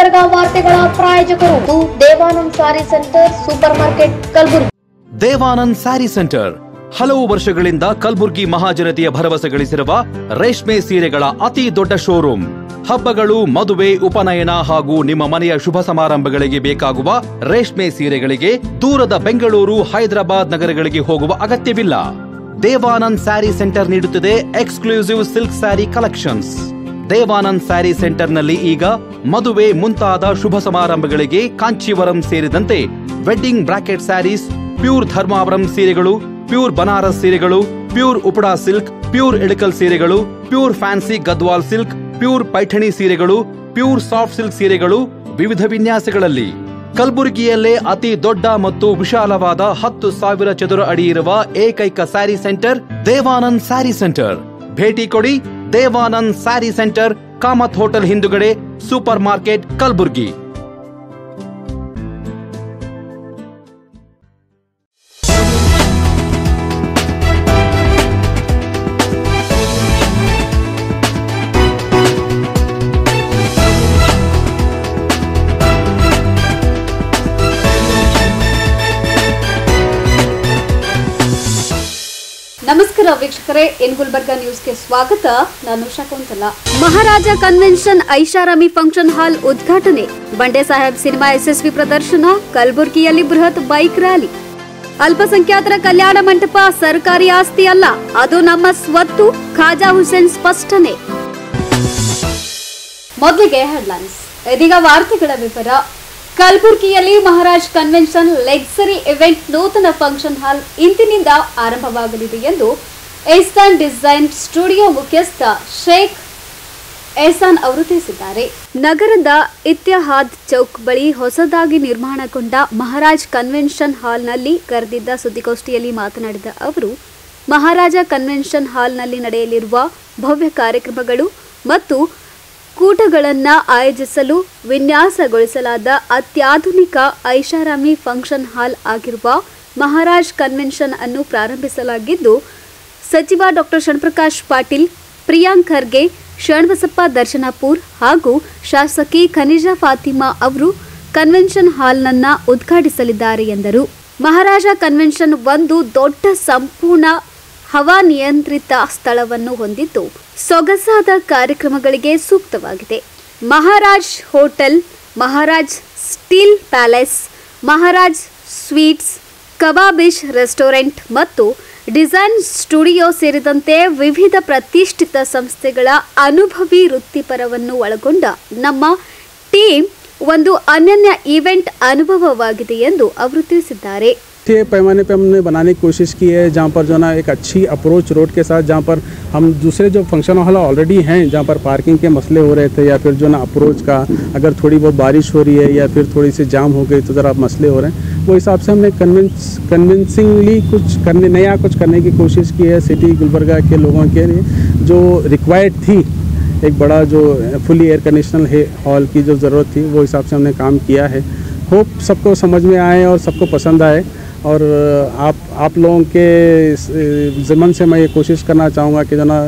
ಗುಲ್ಬರ್ಗ ವಾರ್ತೆಗಳ ಪ್ರಾಯೋಜಕರು Devanand Saree Centre Supermarket Kalaburagi. Devanand Saree Centre ಹಲವು ವರ್ಷಗಳಿಂದ ಕಲಬುರಗಿ ಮಹಾಜನತೆಯ ಭರವಸೆ ಗಳಿಸಿರುವ ರೇಷ್ಮೆ ಸೀರೆಗಳ ಅತಿ ದೊಡ್ಡ ಶೋರೂಮ್. ಹಬ್ಬಗಳು, ಮದುವೆ, ಉಪನಯನ ಹಾಗೂ ನಿಮ್ಮ ಮನೆಯ ಶುಭ ಸಮಾರಂಭಗಳಿಗೆ ಬೇಕಾಗುವ ರೇಷ್ಮೆ ಸೀರೆಗಳಿಗೆ ದೂರದ ಬೆಂಗಳೂರು, ಹೈದರಾಬಾದ್ ನಗರಗಳಿಗೆ ಹೋಗುವ ಅಗತ್ಯವಿಲ್ಲ. ದೇವಾನಂದ್ ಸ್ಯಾರಿ ಸೆಂಟರ್ ನೀಡುತ್ತಿದೆ exclusive silk sari collections. Devanand Saree ಸೆಂಟರ್ನಲ್ಲಿ ಈಗ ಮದುವೆ ಮುಂತಾದ ಶುಭ ಸಮಾರಂಭಗಳಿಗೆ ಕಾಂಚೀವರಂ ಸೇರಿದಂತೆ wedding bracket saris, pure Dharmavaram ಸೀರೆಗಳು, ಪ್ಯೂರ್ ಬನಾರಸ್ ಸೀರೆಗಳು, pure Uppada silk, pure Ilkal ಸೀರೆಗಳು, pure fancy Gadwal silk, pure Paithani ಸೀರೆಗಳು, ಪ್ಯೂರ್ ಸಾಫ್ಟ್ ಸಿಲ್ಕ್ ಸೀರೆಗಳು ವಿವಿಧ ವಿನ್ಯಾಸಗಳಲ್ಲಿ. ಕಲಬುರಗಿಯಲ್ಲೇ ಅತಿ ದೊಡ್ಡ ಮತ್ತು ವಿಶಾಲವಾದ 10,000 ಚದುರ ಅಡಿ ಇರುವ ಏಕೈಕ ಸ್ಯಾರಿ ಸೆಂಟರ್ ದೇವಾನಂದ್ ಸ್ಯಾರಿ ಸೆಂಟರ್. ಭೇಟಿ ಕೊಡಿ. ದೇವಾನಂದ್ ಸ್ಯಾರಿ ಸೆಂಟರ್, ಕಾಮತ್ ಹೋಟೆಲ್ ಹಿಂದುಗಡೆ, ಸೂಪರ್ ಮಾರ್ಕೆಟ್, ಕಲಬುರಗಿ. ನಮಸ್ಕಾರ ವೀಕ್ಷಕರೇ, ಎನ್ ಗುಲ್ಬರ್ಗ ನ್ಯೂಸ್ಗೆ ಸ್ವಾಗತ. ನಾನು ಶಕುಂತಲ. ಮಹಾರಾಜ ಕನ್ವೆನ್ಷನ್ ಐಷಾರಾಮಿ ಫಂಕ್ಷನ್ ಹಾಲ್ ಉದ್ಘಾಟನೆ, ಬಂಡೆ ಸಾಹೇಬ್ ಸಿನಿಮಾ ಯಶಸ್ವಿ ಪ್ರದರ್ಶನ, ಕಲಬುರಗಿಯಲ್ಲಿ ಬೃಹತ್ ಬೈಕ್ ರ್ಯಾಲಿ. ಅಲ್ಪಸಂಖ್ಯಾತರ ಕಲ್ಯಾಣ ಮಂಟಪ ಸರ್ಕಾರಿ ಆಸ್ತಿ ಅಲ್ಲ, ಅದು ನಮ್ಮ ಸ್ವತ್ತು, ಖಾಜಾ ಹುಸೇನ್ ಸ್ಪಷ್ಟನೆ. ಮೊದಲಿಗೆ ಹೆಡ್ಲೈನ್ಸ್, ಇದೀಗ ವಾರ್ತೆಗಳ ವಿವರ. ಕಲಬುರಗಿಯಲ್ಲಿ ಮಹಾರಾಜ್ ಕನ್ವೆನ್ಷನ್ ಲಕ್ಸರಿ ಇವೆಂಟ್ ನೂತನ ಫಂಕ್ಷನ್ ಹಾಲ್ ಇಂದಿನಿಂದ ಆರಂಭವಾಗಲಿದೆ ಎಂದು ಎಹ್ಸಾನ್ ಡಿಸೈನ್ ಸ್ಟುಡಿಯೋ ಮುಖ್ಯಸ್ಥ ಶೇಖ್ ಎಹ್ಸಾನ್ ಅವರು ತಿಳಿಸಿದ್ದಾರೆ. ನಗರದ ಇತ್ಯಹಾದ್ ಚೌಕ್ ಬಳಿ ಹೊಸದಾಗಿ ನಿರ್ಮಾಣಗೊಂಡ ಮಹಾರಾಜ್ ಕನ್ವೆನ್ಷನ್ ಹಾಲ್ನಲ್ಲಿ ಕರೆದಿದ್ದ ಸುದ್ದಿಗೋಷ್ಠಿಯಲ್ಲಿ ಮಾತನಾಡಿದ ಅವರು, ಮಹಾರಾಜ ಕನ್ವೆನ್ಷನ್ ಹಾಲ್ನಲ್ಲಿ ನಡೆಯಲಿರುವ ಭವ್ಯ ಕಾರ್ಯಕ್ರಮಗಳು ಮತ್ತು ಕೂಟಗಳನ್ನು ಆಯೋಜಿಸಲು ವಿನ್ಯಾಸಗೊಳಿಸಲಾದ ಅತ್ಯಾಧುನಿಕ ಐಷಾರಾಮಿ ಫಂಕ್ಷನ್ ಹಾಲ್ ಆಗಿರುವ ಮಹಾರಾಜ್ ಕನ್ವೆನ್ಷನ್ ಅನ್ನು ಪ್ರಾರಂಭಿಸಲಾಗಿದ್ದು, ಸಚಿವ ಡಾಕ್ಟರ್ ಶರಣಪ್ರಕಾಶ್ ಪಾಟೀಲ್, ಪ್ರಿಯಾಂಕ್ ಖರ್ಗೆ, ಶರಣಬಸಪ್ಪ ದರ್ಶನಪುರ್ ಹಾಗೂ ಶಾಸಕಿ ಖನಿಜಾ ಫಾತಿಮಾ ಅವರು ಕನ್ವೆನ್ಷನ್ ಹಾಲ್ನನ್ನು ಉದ್ಘಾಟಿಸಲಿದ್ದಾರೆ ಎಂದರು. ಮಹಾರಾಜ ಕನ್ವೆನ್ಷನ್ ಒಂದು ದೊಡ್ಡ ಸಂಪೂರ್ಣ ಹವಾನಿಯಂತ್ರಿತ ಸ್ಥಳವನ್ನು ಹೊಂದಿದ್ದು ಸೊಗಸಾದ ಕಾರ್ಯಕ್ರಮಗಳಿಗೆ ಸೂಕ್ತವಾಗಿದೆ. Maharaj Hotel, Maharaj Steel Palace, Maharaj Sweets, Kababish restaurant ಮತ್ತು ಡಿಸೈನ್ ಸ್ಟುಡಿಯೋ ಸೇರಿದಂತೆ ವಿವಿಧ ಪ್ರತಿಷ್ಠಿತ ಸಂಸ್ಥೆಗಳ ಅನುಭವಿ ವೃತ್ತಿಪರವನ್ನು ಒಳಗೊಂಡ ನಮ್ಮ ಟೀಮ್ ಒಂದು ಅನನ್ಯ ಇವೆಂಟ್ ಅನುಭವವಾಗಿದೆ ಎಂದು ಅವರು ತಿಳಿಸಿದ್ದಾರೆ. पैमाने पे हमने बनाने की कोशिश की है, जहाँ पर जो ना एक अच्छी अप्रोच रोड के साथ, जहाँ पर हम दूसरे जो फंक्शन हॉल ऑलरेडी हैं, जहाँ पर पार्किंग के मसले हो रहे थे या फिर जो ना अप्रोच का अगर थोड़ी बहुत बारिश हो रही है या फिर थोड़ी सी जाम हो गई तो ज़रा मसले हो रहे हैं, वो हिसाब से हमने कन्विंसिंगली कुछ करने की कोशिश की है सिटी गुलबर्गा के लोगों के लिए. जो रिक्वायर्ड थी, एक बड़ा जो फुली एयर कंडीशनल हॉल की जो ज़रूरत थी, वो हिसाब से हमने काम किया है. होप सबको समझ में आए और सबको पसंद आए. और आप लोगों के ज़िम्मन से मैं ये कोशिश करना चाहूँगा कि जो ना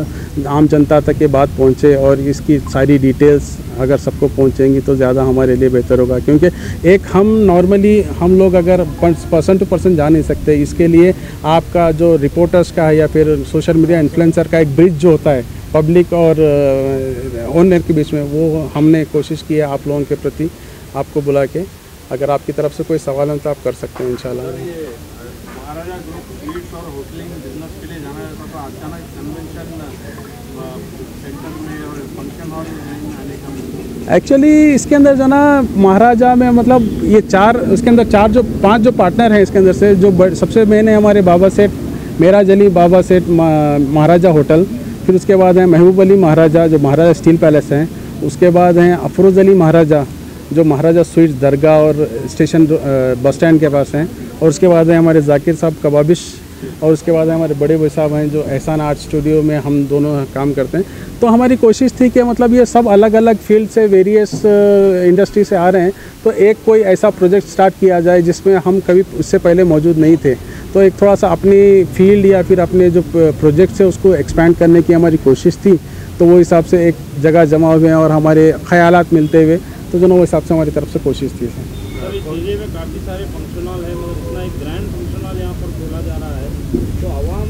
आम जनता तक ये बात पहुँचे और इसकी सारी डिटेल्स अगर सबको पहुँचेंगी तो ज़्यादा हमारे लिए बेहतर होगा. क्योंकि एक हम लोग अगर पर्सन टू पर्सन जा नहीं सकते, इसके लिए आपका जो रिपोर्टर्स का है या फिर सोशल मीडिया इन्फ्लुएंसर का एक ब्रिज जो होता है पब्लिक और ओनर के बीच में, वो हमने कोशिश की है आप लोगों के प्रति आपको बुला के. अगर आपकी तरफ से कोई सवाल है तो आप कर सकते हैं इंशाल्लाह. महाराजा ग्रुप स्वीट्स और होटलिंग बिजनेस के लिए जाना जाता था, अचानक कन्वेंशन सेंटर में और फंक्शन हॉल में आने का एक्चुअली इसके अंदर जो ना महाराजा में मतलब ये उसके अंदर 5 जो पार्टनर हैं इसके अंदर से, जो सबसे मेन है हमारे बाबा सेठ मेराज अली बाबा सेठ महाराजा होटल, फिर उसके बाद हैं महबूब अली महाराजा जो महाराजा स्टील पैलेस हैं, उसके बाद हैं अफरोज़ अली महाराजा जो महाराजा स्वीट्स दरगाह और स्टेशन बस स्टैंड के पास हैं, और उसके बाद है हमारे जाकिर साहब कबाबिश, और उसके बाद हमारे बड़े भाई साहब हैं जो एहसान आर्ट स्टूडियो में हम दोनों काम करते हैं. तो हमारी कोशिश थी कि मतलब ये सब अलग अलग फील्ड से वेरियस इंडस्ट्री से आ रहे हैं, तो एक कोई ऐसा प्रोजेक्ट स्टार्ट किया जाए जिसमें हम कभी इससे पहले मौजूद नहीं थे. तो एक थोड़ा सा अपनी फील्ड या फिर अपने जो प्रोजेक्ट्स है उसको एक्सपेंड करने की हमारी कोशिश थी. तो वो हिसाब से एक जगह जमा हुए हैं और हमारे ख्यालात मिलते हुए तो जो ना वो हिसाब से हमारी तरफ से कोशिश थी सर। सर इस एरिया में काफ़ी सारे फंक्शन हॉल है, मगर इतना एक ग्रैंड फंक्शन हॉल यहाँ पर खोला जा रहा है, तो आवाम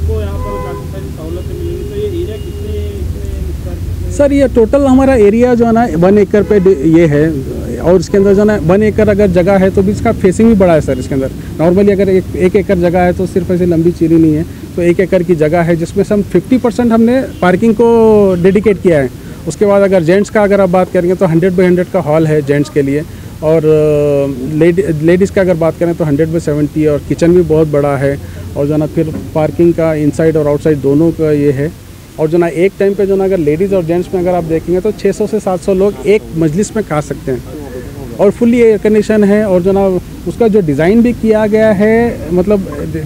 को यहाँ पर काफ़ी सारी सहूलतें मिलेंगी। तो ये एरिया कितने सर ये टोटल हमारा एरिया जो है ना 1 एकड़ पे ये है, और इसके अंदर जो है ना 1 एकड़ अगर जगह है तो भी इसका फेसिंग भी बड़ा है सर। इसके अंदर नॉर्मली अगर 1 एकड़ जगह है तो सिर्फ ऐसे लंबी चीरी नहीं है, तो 1 एकड़ की जगह है जिसमें से हम 50% हमने पार्किंग को डेडिकेट किया है। उसके बाद अगर जेंट्स का अगर आप बात करेंगे तो 100/100 का हॉल है जेंट्स के लिए, और लेडीज़ का अगर बात करें तो 100/70, और किचन भी बहुत बड़ा है, और जो ना फिर पार्किंग का इनसाइड और आउटसाइड दोनों का ये है। और जो ना एक टाइम पे जो ना अगर लेडीज़ और जेंट्स में अगर आप देखेंगे तो 600 से 700 लोग एक मजलिस में खा सकते हैं, और फुल्ली एयर कंडीशन है। और जो ना उसका जो डिज़ाइन भी किया गया है, मतलब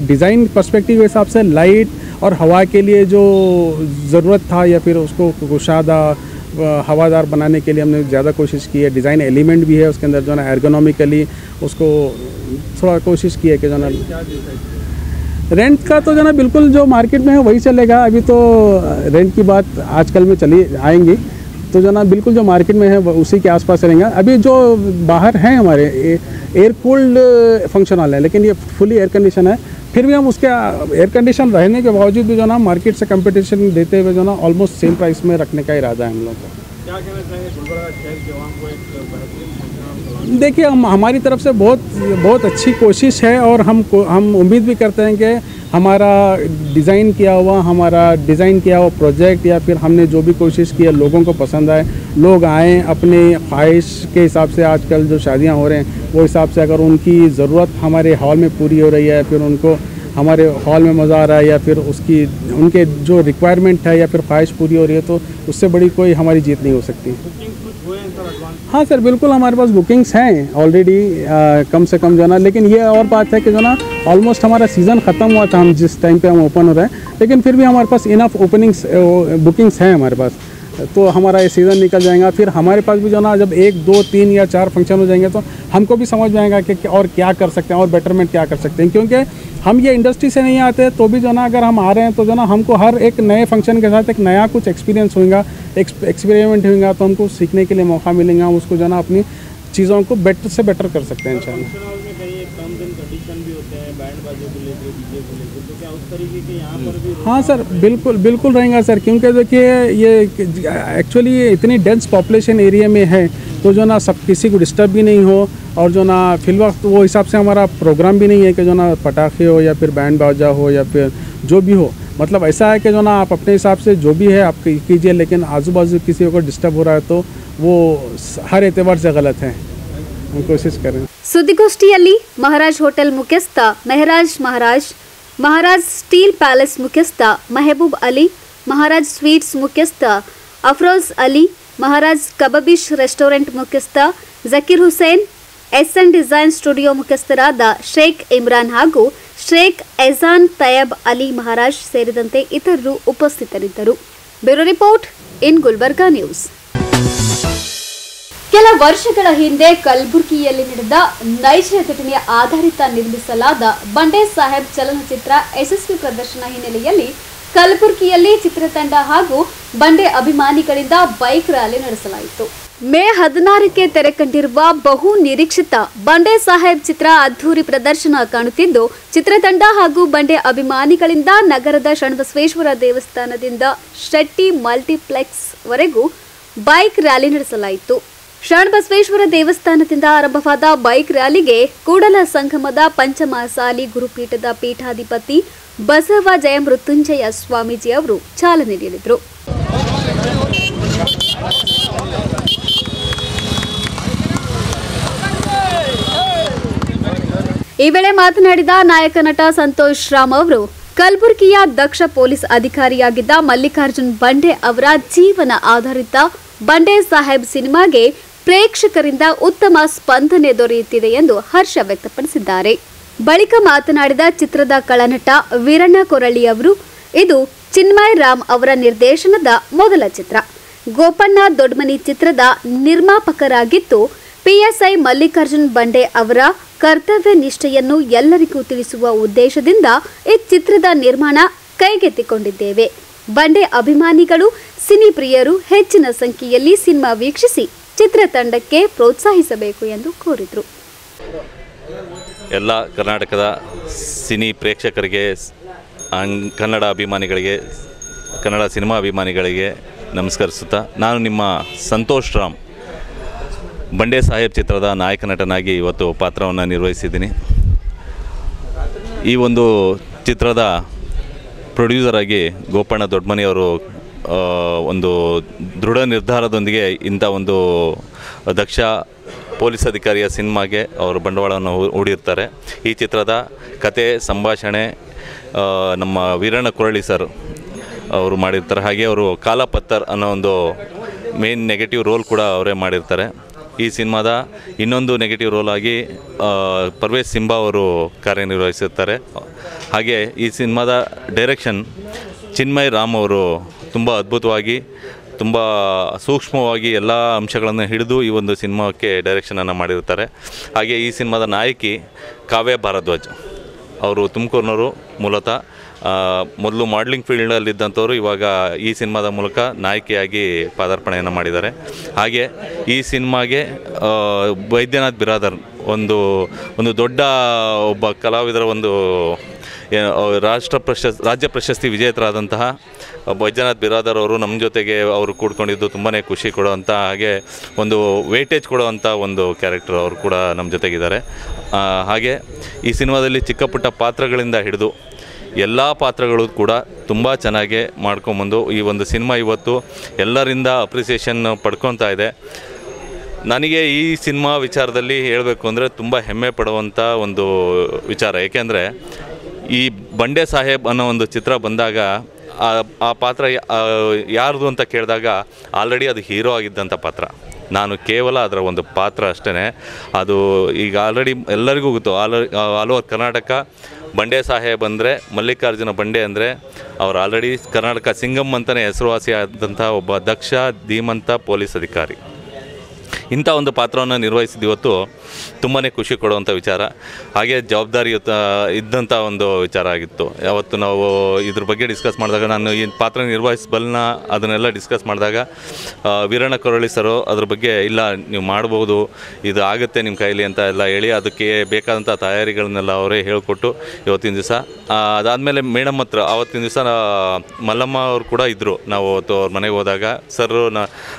डिज़ाइन पर्सपेक्टिव के हिसाब से लाइट और हवा के लिए जो ज़रूरत था या फिर उसको कुशादा हवादार बनाने के लिए हमने ज़्यादा कोशिश की है। डिज़ाइन एलिमेंट भी है उसके अंदर जो ना एर्गोनॉमिकली उसको थोड़ा कोशिश की है कि जो ना रेंट का तो जो ना बिल्कुल जो मार्केट में है वही चलेगा। अभी तो रेंट की बात आजकल में चली आएंगी, तो जो ना बिल्कुल जो मार्केट में है उसी के आसपास रहेंगे। अभी जो बाहर हैं हमारे एयर कूल्ड फंक्शन हॉल है, लेकिन ये फुली एयर कंडीशन है। फिर भी हम उसके एयर कंडीशन रहने के बावजूद भी जो ना मार्केट से कंपटीशन देते हुए जो ना ऑलमोस्ट सेम प्राइस में रखने का इरादा है हम लोग का। क्या कहना चाहेंगे गुलबर्गा शहर के आवाम को एक बेहतरीन फंक्शन हॉल? देखिए हमारी तरफ से बहुत अच्छी कोशिश है, और हम उम्मीद भी करते हैं कि हमारा डिज़ाइन किया हुआ प्रोजेक्ट या फिर हमने जो भी कोशिश की है लोगों को पसंद आए, लोग आएँ अपने ख्वाहिश के हिसाब से। आजकल जो शादियां हो रहे हैं वो हिसाब से अगर उनकी ज़रूरत हमारे हॉल में पूरी हो रही है, फिर उनको हमारे हॉल में मज़ा आ रहा है, या फिर उनके जो रिक्वायरमेंट है या फिर ख्वाहिश पूरी हो रही है, तो उससे बड़ी कोई हमारी जीत नहीं हो सकती। हाँ सर बिल्कुल हमारे पास बुकिंग्स हैं ऑलरेडी, कम से कम जो ना। लेकिन ये और बात है कि जो ना ऑलमोस्ट हमारा सीज़न ख़त्म हुआ था हम जिस टाइम पे हम ओपन हो रहे हैं, लेकिन फिर भी हमारे पास इनफ बुकिंग्स हैं हमारे पास, तो हमारा ये सीज़न निकल जाएगा। फिर हमारे पास भी जो ना जब 1, 2, 3 या 4 फंक्शन हो जाएंगे तो हमको भी समझ में आएगा कि और क्या कर सकते हैं और बेटरमेंट क्या कर सकते हैं, क्योंकि हम ये इंडस्ट्री से नहीं आते, तो भी जो ना अगर हम आ रहे हैं तो जो ना हमको हर एक नए फंक्शन के साथ एक नया कुछ एक्सपीरियंस होगा, एक्सपेरिमेंट होगा, तो हमको सीखने के लिए मौका मिलेगा। हम उसको जो ना अपनी चीज़ों को बेटर से बेटर कर सकते हैं इंशाल्लाह। हाँ सर बिल्कुल रहेगा सर, क्योंकि देखिए ये एक्चुअली ये इतनी डेंस पॉपुलेशन एरिया में है, तो जो ना सब किसी को डिस्टर्ब भी नहीं हो, और जो ना फिल वक्त वो हिसाब से हमारा प्रोग्राम भी नहीं है कि जो ना पटाखे हो या फिर बैंड बाजा हो या फिर जो भी हो। मतलब ऐसा है कि जो ना आप अपने हिसाब से जो भी है आप कीजिए, लेकिन आजू बाजू किसी को डिस्टर्ब हो रहा है तो वो हर एतबार से गलत है। हम कोशिश करें। ಸುದ್ದಿಗೋಷ್ಠಿಯಲ್ಲಿ ಮಹಾರಾಜ್ ಹೋಟೆಲ್ ಮುಖ್ಯಸ್ಥ ಮೆಹರಾಜ್ ಮಹಾರಾಜ್ ಸ್ಟೀಲ್ ಪ್ಯಾಲೇಸ್ ಮುಖ್ಯಸ್ಥ ಮೆಹಬೂಬ್ ಅಲಿ, ಮಹಾರಾಜ್ ಸ್ವೀಟ್ಸ್ ಮುಖ್ಯಸ್ಥ ಅಫ್ರೋಜ್ ಅಲಿ, ಮಹಾರಾಜ್ ಕಬಾಬಿಶ್ ರೆಸ್ಟೋರೆಂಟ್ ಮುಖ್ಯಸ್ಥ Zakir Hussain, SN design studio ಮುಖ್ಯಸ್ಥರಾದ ಶೇಖ್ ಇಮ್ರಾನ್ ಹಾಗೂ ಶೇಖ್ ಎಜಾನ್ ತಯಬ್ ಅಲಿ ಮಹಾರಾಜ್ ಸೇರಿದಂತೆ ಇತರರು ಉಪಸ್ಥಿತರಿದ್ದರು. Bureau report in Gulbarga news. ಕೆಲ ವರ್ಷಗಳ ಹಿಂದೆ ಕಲಬುರಗಿಯಲ್ಲಿ ನಡೆದ ನೈಜ ಘಟನೆಯ ಆಧಾರಿತ ನಿರ್ಮಿಸಲಾದ ಬಂಡೆ ಸಾಹೇಬ್ ಚಲನಚಿತ್ರ ಯಶಸ್ವಿ ಪ್ರದರ್ಶನ ಹಿನ್ನೆಲೆಯಲ್ಲಿ ಕಲಬುರಗಿಯಲ್ಲಿ ಚಿತ್ರತಂಡ ಹಾಗೂ ಬಂಡೆ ಅಭಿಮಾನಿಗಳಿಂದ ಬೈಕ್ ರ್ಯಾಲಿ ನಡೆಸಲಾಯಿತು. ಮೇ 16ಕ್ಕೆ ತೆರೆ ಕಂಡಿರುವ ಬಹು ನಿರೀಕ್ಷಿತ ಬಂಡೆ ಸಾಹೇಬ್ ಚಿತ್ರ ಅದ್ಧೂರಿ ಪ್ರದರ್ಶನ ಕಾಣುತ್ತಿದ್ದು, ಚಿತ್ರತಂಡ ಹಾಗೂ ಬಂಡೆ ಅಭಿಮಾನಿಗಳಿಂದ ನಗರದ ಶರಣಬಸವೇಶ್ವರ ದೇವಸ್ಥಾನದಿಂದ ಶೆಟ್ಟಿ ಮಲ್ಟಿಪ್ಲೆಕ್ಸ್ ವರೆಗೂ ಬೈಕ್ ರ್ಯಾಲಿ ನಡೆಸಲಾಯಿತು. ಶರಣಬಸವೇಶ್ವರ ದೇವಸ್ಥಾನದಿಂದ ಆರಂಭವಾದ ಬೈಕ್ ರ್ಯಾಲಿಗೆ ಕೂಡಲ ಸಂಗಮದ ಪಂಚಮಸಾಲಿ ಗುರುಪೀಠದ ಪೀಠಾಧಿಪತಿ ಬಸವ ಜಯಮೃತ್ಯುಂಜಯ ಸ್ವಾಮೀಜಿ ಅವರು ಚಾಲನೆ ನೀಡಿದರು. ಈ ವೇಳೆ ಮಾತನಾಡಿದ ನಾಯಕ ನಟ ಸಂತೋಷ್ ರಾಮ್ ಅವರು, ಕಲಬುರಗಿಯ ದಕ್ಷ ಪೊಲೀಸ್ ಅಧಿಕಾರಿಯಾಗಿದ್ದ ಮಲ್ಲಿಕಾರ್ಜುನ್ ಬಂಡೆ ಅವರ ಜೀವನ ಆಧಾರಿತ ಬಂಡೆ ಸಾಹೇಬ್ ಸಿನಿಮಾಗೆ ಪ್ರೇಕ್ಷಕರಿಂದ ಉತ್ತಮ ಸ್ಪಂದನೆ ದೊರೆಯುತ್ತಿದೆ ಎಂದು ಹರ್ಷ ವ್ಯಕ್ತಪಡಿಸಿದ್ದಾರೆ. ಬಳಿಕ ಮಾತನಾಡಿದ ಚಿತ್ರದ ಕಳನಟ ವೀರಣ್ಣ ಕೊರಳ್ಳಿ ಅವರು, ಇದು ಚಿನ್ಮಯ್ ರಾಮ್ ಅವರ ನಿರ್ದೇಶನದ ಮೊದಲ ಚಿತ್ರ. ಗೋಪಣ್ಣ ದೊಡ್ಮನಿ ಚಿತ್ರದ ನಿರ್ಮಾಪಕರಾಗಿದ್ದು, ಪಿಎಸ್ಐ ಮಲ್ಲಿಕಾರ್ಜುನ್ ಬಂಡೆ ಅವರ ಕರ್ತವ್ಯ ನಿಷ್ಠೆಯನ್ನು ಎಲ್ಲರಿಗೂ ತಿಳಿಸುವ ಉದ್ದೇಶದಿಂದ ಈ ಚಿತ್ರದ ನಿರ್ಮಾಣ ಕೈಗೆತ್ತಿಕೊಂಡಿದ್ದೇವೆ. ಬಂಡೆ ಅಭಿಮಾನಿಗಳು ಸಿನಿ ಪ್ರಿಯರು ಹೆಚ್ಚಿನ ಸಂಖ್ಯೆಯಲ್ಲಿ ಸಿನಿಮಾ ವೀಕ್ಷಿಸಿ ಚಿತ್ರತಂಡಕ್ಕೆ ಪ್ರೋತ್ಸಾಹಿಸಬೇಕು ಎಂದು ಕೋರಿದರು. ಎಲ್ಲ ಕರ್ನಾಟಕದ ಸಿನಿ ಪ್ರೇಕ್ಷಕರಿಗೆ, ಕನ್ನಡ ಅಭಿಮಾನಿಗಳಿಗೆ, ಕನ್ನಡ ಸಿನಿಮಾ ಅಭಿಮಾನಿಗಳಿಗೆ ನಮಸ್ಕರಿಸುತ್ತಾ, ನಾನು ನಿಮ್ಮ ಸಂತೋಷ್ ರಾಮ್ ಬಂಡೆ ಸಾಹೇಬ್ ಚಿತ್ರದ ನಾಯಕ ನಟನಾಗಿ ಇವತ್ತು ಪಾತ್ರವನ್ನು ನಿರ್ವಹಿಸಿದ್ದೀನಿ. ಈ ಒಂದು ಚಿತ್ರದ ಪ್ರೊಡ್ಯೂಸರಾಗಿ ಗೋಪಣ್ಣ ದೊಡ್ಡಮನಿಯವರು ಒಂದು ದೃಢ ನಿರ್ಧಾರದೊಂದಿಗೆ ಇಂಥ ಒಂದು ದಕ್ಷ ಪೊಲೀಸ್ ಅಧಿಕಾರಿಯ ಸಿನಿಮಾಗೆ ಅವರು ಬಂಡವಾಳವನ್ನು ಹೂಡಿರ್ತಾರೆ. ಈ ಚಿತ್ರದ ಕತೆ, ಸಂಭಾಷಣೆ ನಮ್ಮ ವೀರಣ್ಣ ಕೊರಳಿ ಸರ್ ಅವರು ಮಾಡಿರ್ತಾರೆ. ಹಾಗೆ ಅವರು ಕಾಲಪತ್ತರ್ ಅನ್ನೋ ಒಂದು ಮೇನ್ ನೆಗೆಟಿವ್ ರೋಲ್ ಕೂಡ ಅವರೇ ಮಾಡಿರ್ತಾರೆ. ಈ ಸಿನಿಮಾದ ಇನ್ನೊಂದು ನೆಗೆಟಿವ್ ರೋಲ್ ಆಗಿ ಪರ್ವೇಶ್ ಸಿಂಬಾ ಅವರು ಕಾರ್ಯನಿರ್ವಹಿಸುತ್ತಾರೆ. ಹಾಗೆ ಈ ಸಿನಿಮಾದ ಡೈರೆಕ್ಷನ್ ಚಿನ್ಮಯ್ ರಾಮ್ ಅವರು ತುಂಬ ಅದ್ಭುತವಾಗಿ, ತುಂಬ ಸೂಕ್ಷ್ಮವಾಗಿ ಎಲ್ಲ ಅಂಶಗಳನ್ನು ಹಿಡಿದು ಈ ಒಂದು ಸಿನಿಮಾಕ್ಕೆ ಡೈರೆಕ್ಷನನ್ನು ಮಾಡಿರ್ತಾರೆ. ಹಾಗೆ ಈ ಸಿನಿಮಾದ ನಾಯಕಿ ಕಾವ್ಯ ಭಾರದ್ವಾಜ್ ಅವರು ತುಮಕೂರಿನವರು. ಮೂಲತಃ ಮೊದಲು ಮಾಡಲಿಂಗ್ ಫೀಲ್ಡಲ್ಲಿದ್ದಂಥವ್ರು ಇವಾಗ ಈ ಸಿನಿಮಾದ ಮೂಲಕ ನಾಯಕಿಯಾಗಿ ಪಾದಾರ್ಪಣೆಯನ್ನು ಮಾಡಿದ್ದಾರೆ. ಹಾಗೆ ಈ ಸಿನಿಮಾಗೆ ವೈದ್ಯನಾಥ್ ಬಿರಾದರ್ ಒಂದು ದೊಡ್ಡ ಒಬ್ಬ ಕಲಾವಿದರ ಒಂದು ರಾಜ್ಯ ಪ್ರಶಸ್ತಿ ವಿಜೇತರಾದಂತಹ ವೈದ್ಯನಾಥ್ ಬಿರಾದರ್ ಅವರು ನಮ್ಮ ಜೊತೆಗೆ ಅವರು ಕೂಡ್ಕೊಂಡಿದ್ದು ತುಂಬಾ ಖುಷಿ ಕೊಡುವಂಥ, ಹಾಗೆ ಒಂದು ವೇಟೇಜ್ ಕೊಡುವಂಥ ಒಂದು ಕ್ಯಾರೆಕ್ಟರ್ ಅವರು ಕೂಡ ನಮ್ಮ ಜೊತೆಗಿದ್ದಾರೆ. ಹಾಗೆ ಈ ಸಿನಿಮಾದಲ್ಲಿ ಚಿಕ್ಕ ಪುಟ್ಟ ಪಾತ್ರಗಳಿಂದ ಹಿಡಿದು ಎಲ್ಲ ಪಾತ್ರಗಳು ಕೂಡ ತುಂಬ ಚೆನ್ನಾಗಿ ಮಾಡ್ಕೊಂಬಂದು ಈ ಒಂದು ಸಿನಿಮಾ ಇವತ್ತು ಎಲ್ಲರಿಂದ ಅಪ್ರಿಸಿಯೇಷನ್ ಪಡ್ಕೊತಾ ಇದೆ. ನನಗೆ ಈ ಸಿನಿಮಾ ವಿಚಾರದಲ್ಲಿ ಹೇಳಬೇಕು ಅಂದರೆ ತುಂಬ ಹೆಮ್ಮೆ ಪಡುವಂಥ ಒಂದು ವಿಚಾರ. ಏಕೆಂದರೆ ಈ ಬಂಡೆ ಸಾಹೇಬ್ ಅನ್ನೋ ಒಂದು ಚಿತ್ರ ಬಂದಾಗ ಆ ಪಾತ್ರ ಯಾರ್ದು ಅಂತ ಕೇಳಿದಾಗ ಆಲ್ರೆಡಿ ಅದು ಹೀರೋ ಆಗಿದ್ದಂಥ ಪಾತ್ರ. ನಾನು ಕೇವಲ ಅದರ ಒಂದು ಪಾತ್ರ ಅಷ್ಟೇ. ಅದು ಈಗ ಆಲ್ರೆಡಿ ಎಲ್ಲರಿಗೂ ಗೊತ್ತು, ಆಲ್ ಓವರ್ ಕರ್ನಾಟಕ ಬಂಡೆ ಸಾಹೇಬ್ ಅಂದರೆ, ಮಲ್ಲಿಕಾರ್ಜುನ ಬಂಡೆ ಅಂದರೆ ಅವರು ಆಲ್ರೆಡಿ ಕರ್ನಾಟಕ ಸಿಂಗಮ್ ಅಂತಲೇ ಹೆಸರುವಾಸಿಯಾದಂಥ ಒಬ್ಬ ದಕ್ಷ ಧೀಮಂತ ಪೊಲೀಸ್ ಅಧಿಕಾರಿ. ಇಂಥ ಒಂದು ಪಾತ್ರವನ್ನು ನಿರ್ವಹಿಸಿದ ಇವತ್ತು ತುಂಬಾ ಖುಷಿ ಕೊಡುವಂಥ ವಿಚಾರ, ಹಾಗೆ ಜವಾಬ್ದಾರಿಯುತ ಇದ್ದಂಥ ಒಂದು ವಿಚಾರ ಆಗಿತ್ತು. ಯಾವತ್ತು ನಾವು ಇದ್ರ ಬಗ್ಗೆ ಡಿಸ್ಕಸ್ ಮಾಡಿದಾಗ, ನಾನು ಈ ಪಾತ್ರ ನಿರ್ವಹಿಸಬಲ್ಲ ಅದನ್ನೆಲ್ಲ ಡಿಸ್ಕಸ್ ಮಾಡಿದಾಗ ವೀರಣ್ಣ ಕೊರಳಿ ಸರು ಅದ್ರ ಬಗ್ಗೆ ಇಲ್ಲ ನೀವು ಮಾಡ್ಬೋದು, ಇದು ಆಗುತ್ತೆ ನಿಮ್ಮ ಕೈಲಿ ಅಂತ ಎಲ್ಲ ಹೇಳಿ ಅದಕ್ಕೆ ಬೇಕಾದಂಥ ತಯಾರಿಗಳನ್ನೆಲ್ಲ ಅವರೇ ಹೇಳಿಕೊಟ್ಟು ಇವತ್ತಿನ ದಿವಸ ಅದಾದಮೇಲೆ ಮೇಡಮ್ ಹತ್ರ ಆವತ್ತಿನ ದಿವಸ ಮಲ್ಲಮ್ಮ ಅವರು ಕೂಡ ಇದ್ದರು. ನಾವು ಅವತ್ತು ಅವ್ರ ಮನೆಗೆ ಹೋದಾಗ ಸರ್